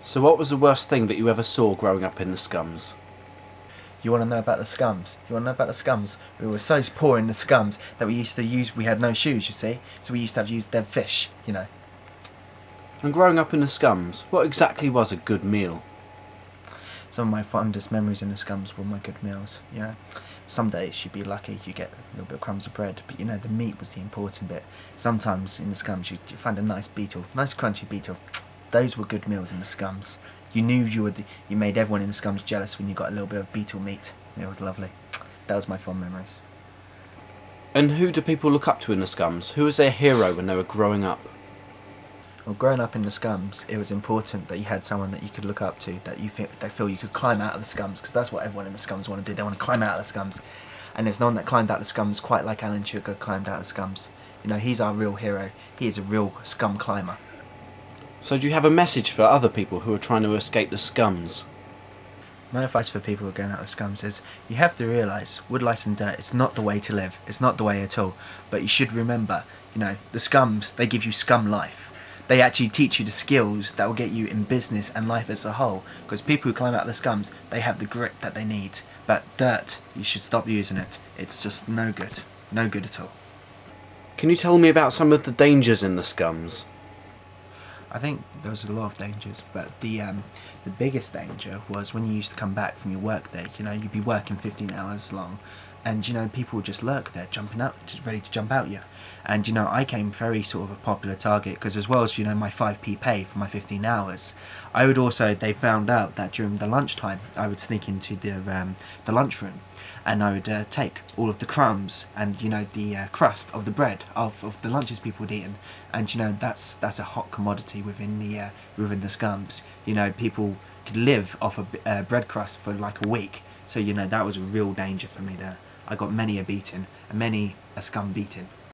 So what was the worst thing that you ever saw growing up in the Scums? You want to know about the Scums? You want to know about the Scums? We were so poor in the Scums that we had no shoes, you see, so we used to have to use dead fish, you know. And growing up in the Scums, what exactly was a good meal? Some of my fondest memories in the Scums were my good meals, you know. Some days you'd be lucky, you get a little bit of crumbs of bread, but you know, the meat was the important bit. Sometimes in the Scums you find a nice beetle, nice crunchy beetle. Those were good meals in the Scums. You knew you made everyone in the Scums jealous when you got a little bit of beetle meat. It was lovely. That was my fond memories. And who do people look up to in the Scums? Who was their hero when they were growing up? Well, growing up in the Scums, it was important that you had someone that you could look up to, that they feel you could climb out of the Scums, because that's what everyone in the Scums want to do. They want to climb out of the Scums. And there's no one that climbed out of the Scums quite like Alan Sugar climbed out of the Scums. You know, he's our real hero. He is a real Scum climber. So do you have a message for other people who are trying to escape the Scums? My advice for people who are going out of the Scums is you have to realise wood, lice and dirt, it's not the way to live. It's not the way at all. But you should remember, you know, the Scums, they give you scum life. They actually teach you the skills that will get you in business and life as a whole. Because people who climb out of the Scums, they have the grit that they need. But dirt, you should stop using it. It's just no good. No good at all. Can you tell me about some of the dangers in the Scums? I think there was a lot of dangers, but the biggest danger was when you used to come back from your work day. You know, you'd be working 15 hours long, and you know, people would just lurk there, jumping out, just ready to jump out you. And you know, I came very sort of a popular target because, as well as, you know, my 5p pay for my 15 hours, I would also, they found out that during the lunchtime I would sneak into the lunchroom, and I would take all of the crumbs and, you know, the crust of the bread of the lunches people had eaten. And you know, that's a hot commodity within the Scums. You know, people could live off of bread crust for like a week. So you know, that was a real danger for me there. I got many a beating and many a Scum beating.